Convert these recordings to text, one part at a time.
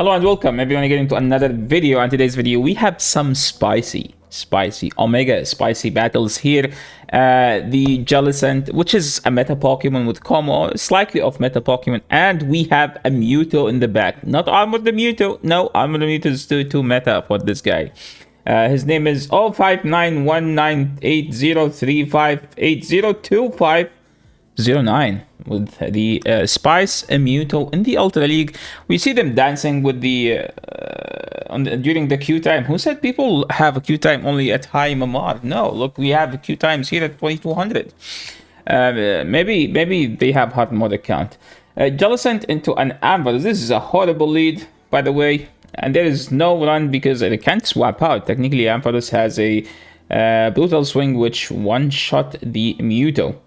Hello and welcome everyone again to another video. And today's video we have some spicy omega spicy battles here. The Jellicent, which is a meta Pokemon with Como, slightly off meta Pokemon, and we have a Mewtwo in the back. Not Armor the Mewtwo, no, Armor the Mewtwo is too meta for this guy. His name is 05919803580259 with the Spice Mewtwo in the Ultra League. We see them dancing with the during the queue time. Who said people have a queue time only at high MMR? No, look, we have queue times here at 2200. Maybe they have hard mode account. Jellicent into an Amber. This is a horrible lead, by the way, and there is no run because they can't swap out. Technically, Ampharos has a brutal swing which one-shot the Mewtwo.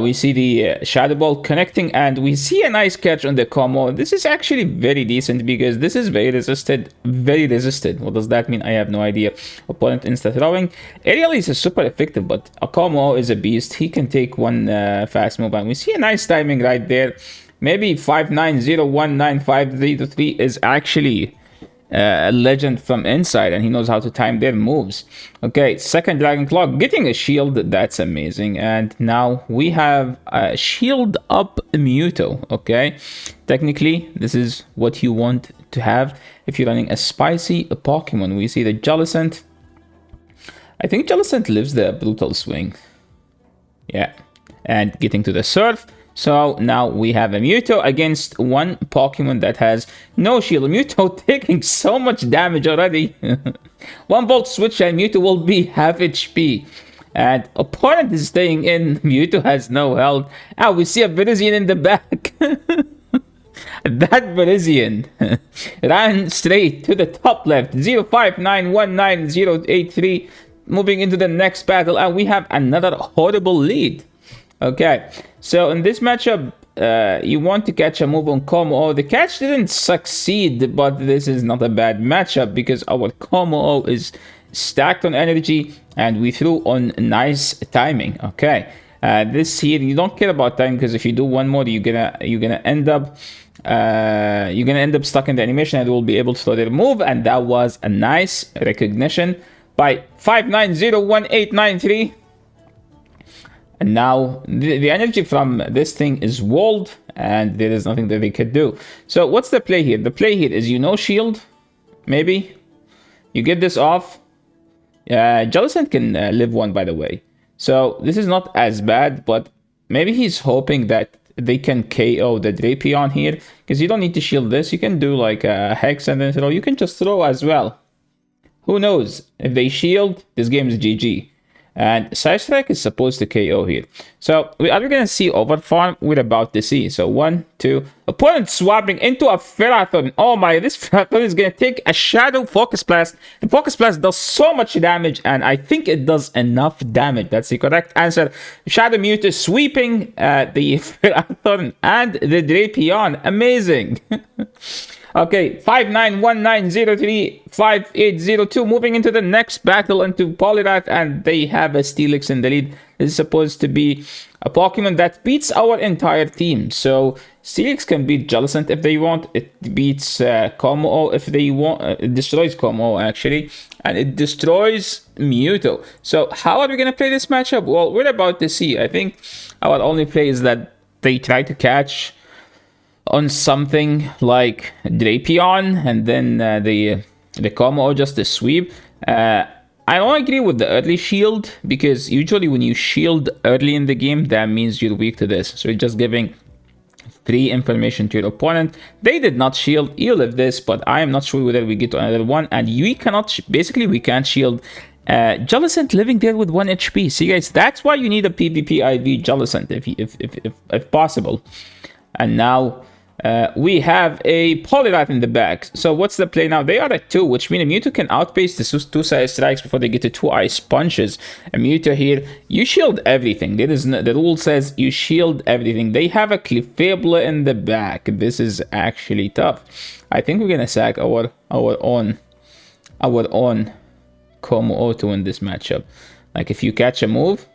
We see the Shadow Ball connecting, and we see a nice catch on the Como. This is actually very decent because this is very resisted. What does that mean? I have no idea. Opponent insta throwing. Aerial is super effective, but a Como is a beast. He can take one fast move, and we see a nice timing right there. Maybe 59019533 is actually a legend from inside, and he knows how to time their moves. Okay, second Dragon Claw getting a shield. That's amazing. And now we have a shield up Mewtwo. Okay, technically this is what you want to have if you're running a spicy Pokemon. We see the Jellicent. I think Jellicent lives the brutal swing. Yeah, and getting to the Surf. So now we have a Mewtwo against one Pokemon that has no shield. Mewtwo taking so much damage already. One Volt Switch and Mewtwo will be half HP. And opponent is staying in. Mewtwo has no health. Ah, we see a Virizion in the back. That Virizion ran straight to the top left. 05919083. Moving into the next battle. And we have another horrible lead. Okay, so in this matchup, you want to catch a move on Como. The catch didn't succeed, but this is not a bad matchup because our Como is stacked on energy, and we threw on nice timing. Okay, this here you don't care about time because if you do one more, you're gonna end up stuck in the animation and will be able to throw their move, and that was a nice recognition by 59018993. And now the energy from this thing is walled, and there is nothing that they could do. So what's the play here? The play here is shield, maybe. You get this off. Jellicent can live one, by the way. So this is not as bad, but maybe he's hoping that they can KO the Drapion here, because you don't need to shield this. You can do like a Hex and then throw. You can just throw as well. Who knows? If they shield, this game is GG. And Side Strike is supposed to KO here. So are we going to see Overfarm? We're about to see. So 1, 2. Opponent swapping into a Ferrothorn. Oh my, this Ferrothorn is going to take a Shadow Focus Blast. The Focus Blast does so much damage, and I think it does enough damage. That's the correct answer. Shadow Mewtwo sweeping the Ferrothorn and the Drapion. Amazing. Okay, 5919035802. Moving into the next battle into Poliwrath, and they have a Steelix in the lead. This is supposed to be a Pokemon that beats our entire team. So Steelix can beat Jellicent if they want. It beats Como if they want. It destroys Como actually, and it destroys Mewtwo. So how are we gonna play this matchup? Well, we're about to see. I think our only play is that they try to catch on something like Drapion, and then the Como just a sweep. I don't agree with the early shield, because usually when you shield early in the game, that means you're weak to this. So you're just giving free information to your opponent. They did not shield. You live this, but I am not sure whether we get to another one. And we cannot, basically we can't shield Jellicent living there with 1 HP. See guys, that's why you need a PvP IV Jellicent if possible. And now we have a Poliwrath in the back. So what's the play now? They are at 2, which means Mewtwo can outpace the 2 Side Strikes before they get to 2 Ice Punches. And Mewtwo here, you shield everything. There is no, the rule says you shield everything. They have a Clefable in the back. This is actually tough. I think we're gonna sack our own Como to win this matchup. Like if you catch a move,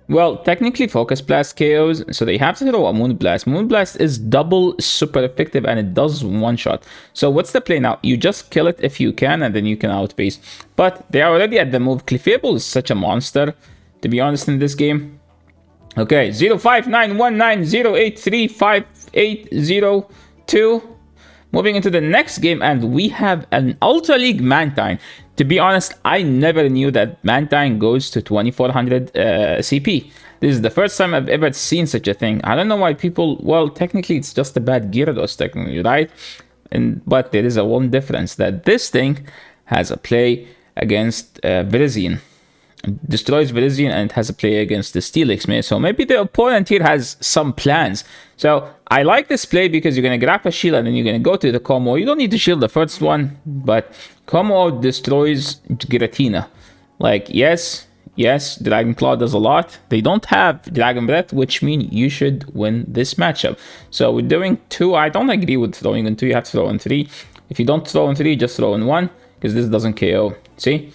Well, technically Focus Blast KOs, so they have to throw a Moon Blast. Moon Blast is double super effective and it does one shot. So what's the play now? You just kill it if you can and then you can outpace. But they are already at the move. Clefable is such a monster, to be honest, in this game. Okay, 059190835802. Moving into the next game, and we have an Ultra League Mantine. To be honest, I never knew that Mantine goes to 2400 CP. This is the first time I've ever seen such a thing. I don't know why people... Well, technically, it's just a bad Gyarados, technically, right? But there is a one difference, that this thing has a play against Virizion. Destroys Virizion and it has a play against the Steelix, man. So maybe the opponent here has some plans. So I like this play because you're going to grab a shield and then you're going to go to the combo. You don't need to shield the first one, but combo destroys Giratina. Like, yes, Dragon Claw does a lot. They don't have Dragon Breath, which means you should win this matchup. So we're doing 2. I don't agree with throwing in 2. You have to throw in 3. If you don't throw in 3, just throw in 1, because this doesn't KO. See?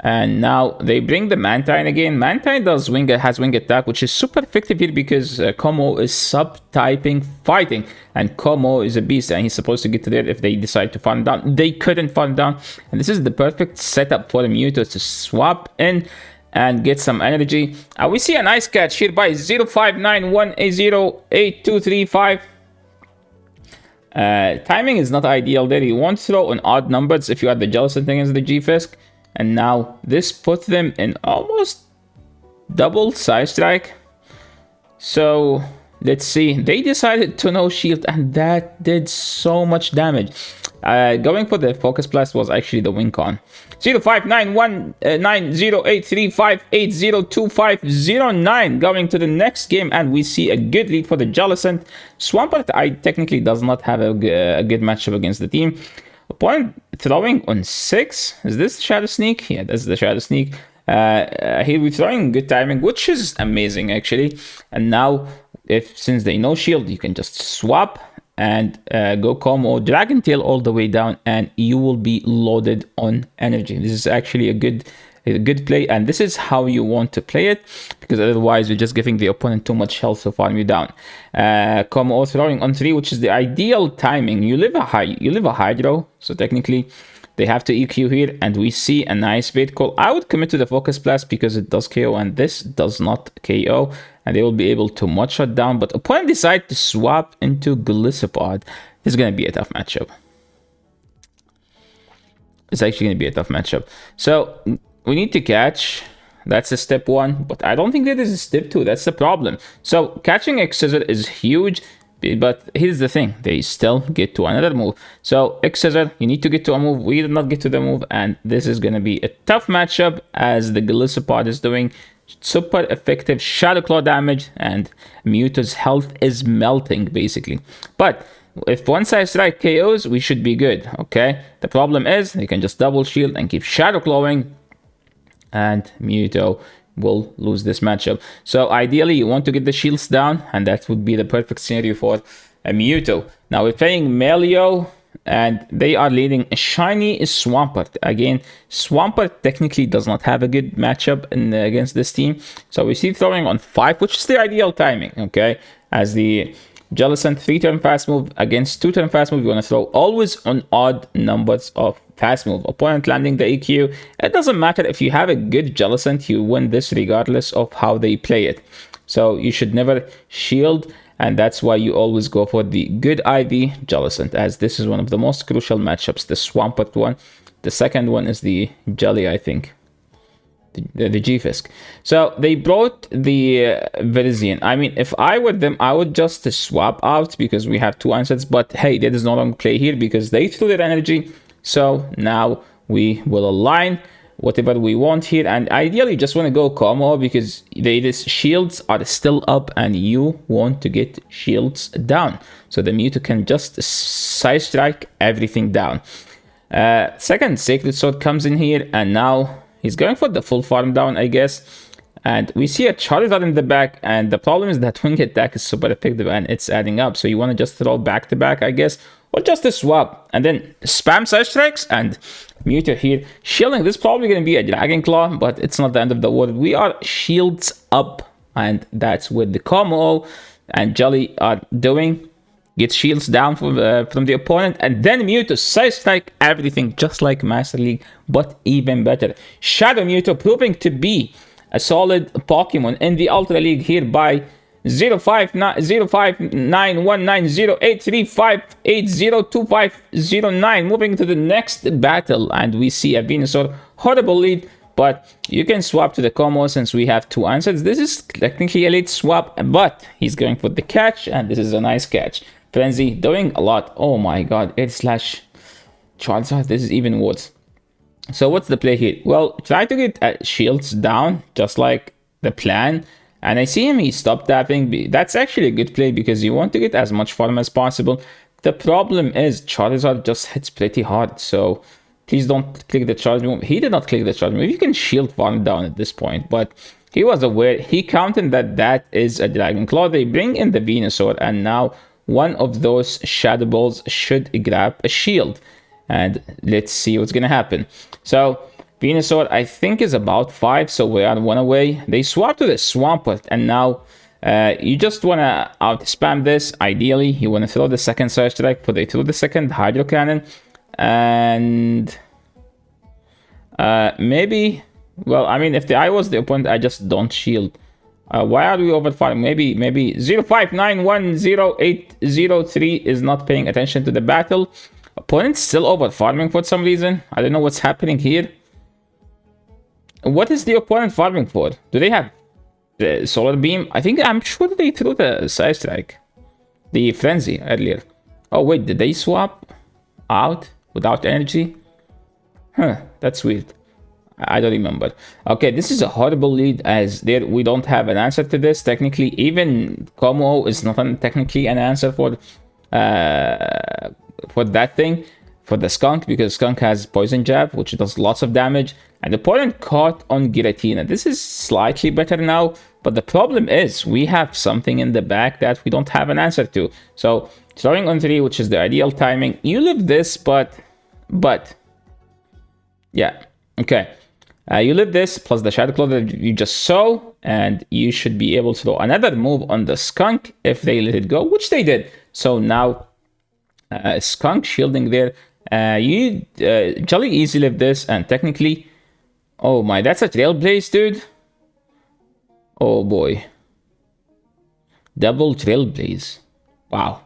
And now they bring the Mantine again. Mantine has wing attack, which is super effective here because Como is sub-typing fighting. And Como is a beast and he's supposed to get there if they decide to farm down. They couldn't farm down. And this is the perfect setup for the Mewtwo to swap in and get some energy. We see a nice catch here by 0591808235. Timing is not ideal there. You won't throw on odd numbers if you are the Jellicent against the G-Fisk. And now this puts them in almost double side strike. So let's see. They decided to no shield and that did so much damage. Going for the Focus Blast was actually the win con. 0591908358025009. Going to the next game and we see a good lead for the Jellicent. Swampert technically does not have a good matchup against the team. Opponent throwing on 6. Is this Shadow Sneak? Yeah, that's the Shadow Sneak. Here we're throwing good timing, which is amazing actually. And now, since they no shield, you can just swap and go combo Dragon Tail all the way down, and you will be loaded on energy. This is actually a good play, and this is how you want to play it, because otherwise you're just giving the opponent too much health to farm you down. Combo throwing on 3, which is the ideal timing. You live a Hydro, so technically they have to EQ here, and we see a nice bait call. I would commit to the Focus Blast because it does KO and this does not KO, and they will be able to much shut down. But opponent decide to swap into Golisopod. This is going to be a tough matchup. It's actually going to be a tough matchup. So we need to catch. That's a step 1, but I don't think that is a step 2. That's the problem. So catching X-Scissor is huge, but here's the thing. They still get to another move. So X-Scissor, you need to get to a move. We did not get to the move, and this is going to be a tough matchup as the Golisopod is doing super effective Shadow Claw damage, and Mewtwo's health is melting, basically. But if one side strike KOs, we should be good, okay? The problem is they can just double shield and keep Shadow Clawing, and Mewtwo will lose this matchup. So ideally you want to get the shields down, and that would be the perfect scenario for a Mewtwo. Now we're playing Melio, and they are leading a shiny Swampert. Again, Swampert technically does not have a good matchup against this team. So we see throwing on 5, which is the ideal timing, okay? As the Jellicent 3-turn fast move against 2-turn fast move, you want to throw always on odd numbers of fast move. Opponent landing the EQ. It doesn't matter if you have a good Jellicent, you win this regardless of how they play it. So you should never shield, and that's why you always go for the good IV Jellicent, as this is one of the most crucial matchups, the Swampert one. The second one is the Jelly, I think. The G-Fisk. So they brought the Virizion. I mean, if I were them, I would just swap out because we have 2 answers. But hey, there is no long play here because they threw their energy. So now we will align whatever we want here. And ideally, you just want to go combo because the shields are still up and you want to get shields down. So the Mewtwo can just side strike everything down. Second Sacred Sword comes in here, and now he's going for the full farm down, I guess. And we see a Charizard in the back, and the problem is that wing attack is super effective and it's adding up. So you want to just throw back to back, I guess, or just a swap and then spam side strikes, and Mewtwo here shielding. This is probably going to be a Dragon Claw, but it's not the end of the world. We are shields up. and that's what the Como and Jelly are doing. Get shields down from the opponent, and then Mewtwo Side Strike everything just like Master League, but even better. Shadow Mewtwo proving to be a solid Pokemon in the Ultra League here by 05919083580250. Moving to the next battle, and we see a Venusaur, horrible lead, but you can swap to the Como since we have 2 answers. This is technically a late swap, but he's going for the catch, and this is a nice catch. Frenzy doing a lot. Oh my god, Air Slash Charizard, this is even worse. So what's the play here? Well, try to get shields down, just like the plan. And I see him, he stopped tapping. That's actually a good play because you want to get as much farm as possible. The problem is Charizard just hits pretty hard, so please don't click the charge move. He did not click the charge move. You can shield farm down at this point, but he was aware. He counted that is a Dragon Claw. They bring in the Venusaur, and now one of those Shadow Balls should grab a shield. And let's see what's gonna happen. So Venusaur, I think, is about 5, so we are 1 away. They swap to the Swampert, and now you just want to out-spam this. Ideally, you want to throw the second Surge Strike, but they throw the second Hydro Cannon, and maybe, well, I mean, if I was the opponent, I just don't shield. Why are we over farming? Maybe 05910803 is not paying attention to the battle. Opponent's still over farming for some reason. I don't know what's happening here. What is the opponent farming for? Do they have the Solar Beam? I'm sure they threw the Side Strike, the Frenzy earlier. Oh wait, did they swap out without energy? Huh, that's weird. I don't remember. Okay, this is a horrible lead, as there we don't have an answer to this. Technically, even Como is not technically an answer for that thing, for the Skunk, because Skunk has Poison Jab, which does lots of damage, and the opponent caught on Giratina. This is slightly better now, but the problem is we have something in the back that we don't have an answer to. So throwing on 3, which is the ideal timing. You live this, but yeah, okay. You live this plus the Shadow Claw that you just saw, and you should be able to throw another move on the Skunk if they let it go, which they did. So now Skunk shielding there. Jelly easy live this, and technically, oh my, that's a Trailblaze, dude. Oh boy, double Trailblaze. Wow.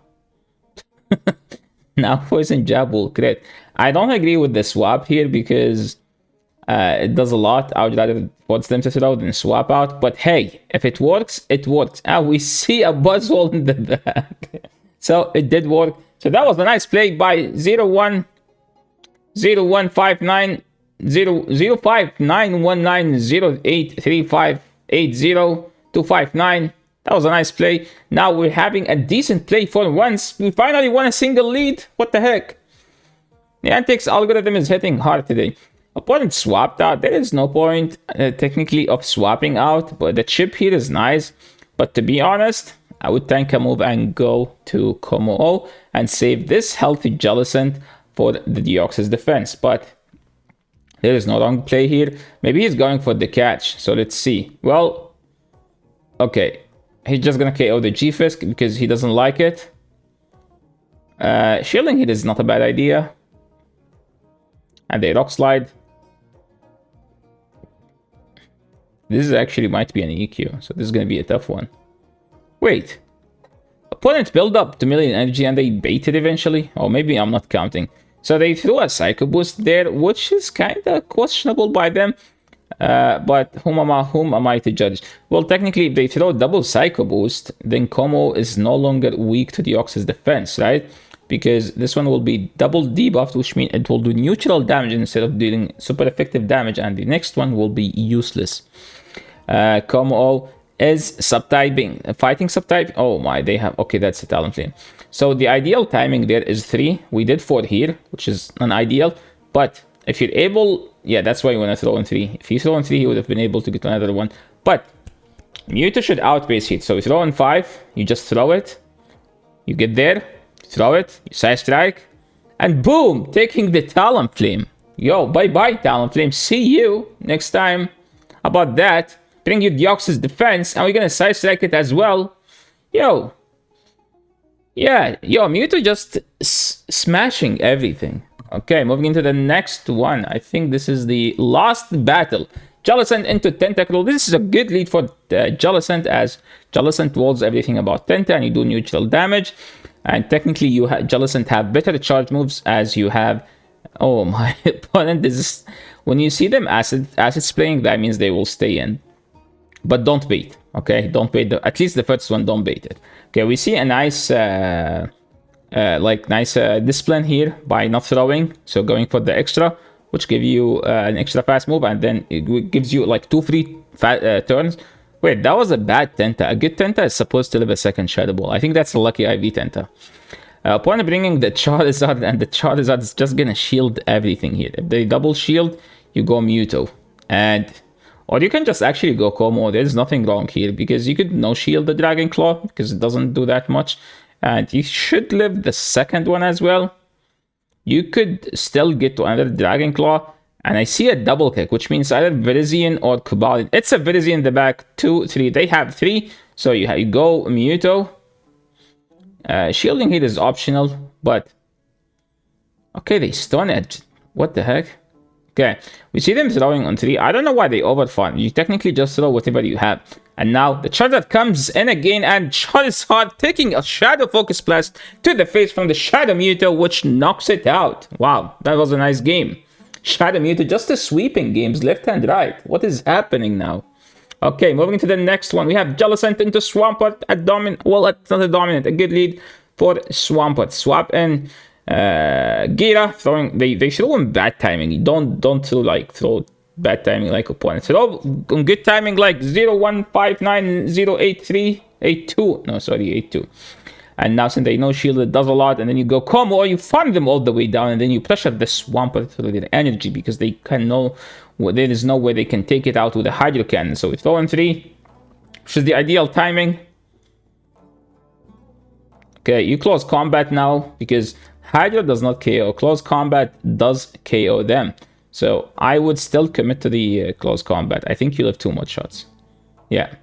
Now Poison Jab will crit. I don't agree with the swap here because it does a lot. I would rather force them to throw than swap out. But hey, if it works, it works. We see a Buzzwole in the back. So it did work. So that was a nice play by 05919083580259. That was a nice play. Now we're having a decent play for once. We finally won a single lead. What the heck? The Antics algorithm is hitting hard today. Opponent swapped out. There is no point technically of swapping out, but the chip here is nice. But to be honest, I would tank a move and go to Como and save this healthy Jellicent for the Deoxys defense. But there is no wrong play here. Maybe he's going for the catch. So let's see. Well, okay. He's just going to KO the G-Fisk because he doesn't like it. Shielding it is not a bad idea. And they Rock Slide. This is actually might be an EQ. So this is going to be a tough one. Wait. Opponent build up to million energy and they baited eventually. Or maybe I'm not counting. So they threw a Psycho Boost there, which is kind of questionable by them. But whom am I to judge? Well, technically, if they throw double Psycho Boost, then Como is no longer weak to Deoxys defense, right? Because this one will be double debuffed, which means it will do neutral damage instead of dealing super effective damage, and the next one will be useless. Como is subtyping, fighting subtype. Oh my, they have, okay, that's a Talonflame. So the ideal timing there is 3. We did 4 here, which is non-ideal, but if you're able, yeah, that's why you want to throw on 3. If you throw on 3, he would have been able to get another one. But Mewtwo should outpace it. So you throw on 5, you just throw it, you get there, throw it, you Side Strike, and boom, taking the Talonflame. Yo, bye-bye, Talonflame. See you next time. How about that? bring you Deoxys defense, and we're gonna side select it as well. Yo. Yeah, yo, Mewtwo just smashing everything. Okay, moving into the next one. I think this is the last battle. Jellicent into Tentacruel. This is a good lead for Jellicent, as Jellicent walls everything about Tenta and you do neutral damage. And technically, Jellicent have better charge moves as you have. Oh, my opponent. This is when you see them acid spraying, that means they will stay in. But don't bait, okay? Don't bait. At least the first one, don't bait it. Okay, we see a nice, discipline here by not throwing. So going for the extra, which give you an extra fast move, and then it gives you like 2 free turns. Wait, that was a bad Tenta. A good Tenta is supposed to live a second Shadow Ball. I think that's a lucky IV Tenta. Upon bringing the Charizard, and the Charizard is just gonna shield everything here. If they double shield, you go Mewtwo. Or you can just actually go Como. There's nothing wrong here, because you could no shield the Dragon Claw, because it doesn't do that much. And you should live the second one as well. You could still get to another Dragon Claw. And I see a double kick, which means either Virizion or Cobalion. It's a Virizion in the back, 2, 3. They have 3. So you go Mewtwo. Shielding here is optional, but... Okay, they Stone Edge. What the heck? Okay, we see them throwing on 3. I don't know why they overfarm. You technically just throw whatever you have. And now the Charizard comes in again, and Charizard taking a Shadow Focus Blast to the face from the Shadow Mewtwo, which knocks it out. Wow, that was a nice game. Shadow Mewtwo just a sweeping games left and right. What is happening now? Okay, moving to the next one. We have Jellicent into Swampert at dominant. Well, it's not a dominant. A good lead for Swampert. Swap in Gira throwing. They throw in bad timing. You don't throw bad timing like opponents. Throw on good timing like 015908382. No, sorry, 82. And now since they know shield, it does a lot, and then you go Como, or you farm them all the way down, and then you pressure the Swampert through their energy, because they can know there is no way they can take it out with a Hydro Cannon. So we throw in 3, which is the ideal timing. Okay, you close combat now, because Hydro does not KO. Close combat does KO them. So I would still commit to the close combat. I think you'll have too much shots. Yeah.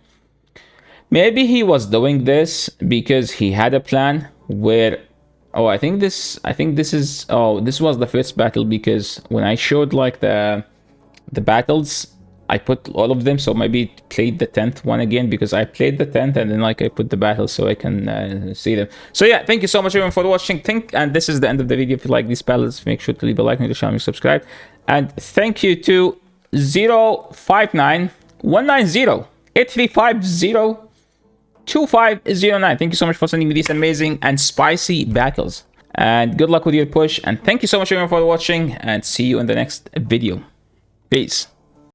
Maybe he was doing this because he had a plan where... Oh, I think this is... Oh, this was the first battle, because when I showed like the battles, I put all of them. So maybe played the 10th one again, because I played the 10th and then like I put the battles so I can see them. So yeah, thank you so much everyone for watching. And this is the end of the video. If you like these battles, make sure to leave a like, and channel, subscribe. And thank you to 059190835 2509. Thank you so much for sending me these amazing and spicy battles. And good luck with your push. And thank you so much everyone for watching. And see you in the next video. Peace.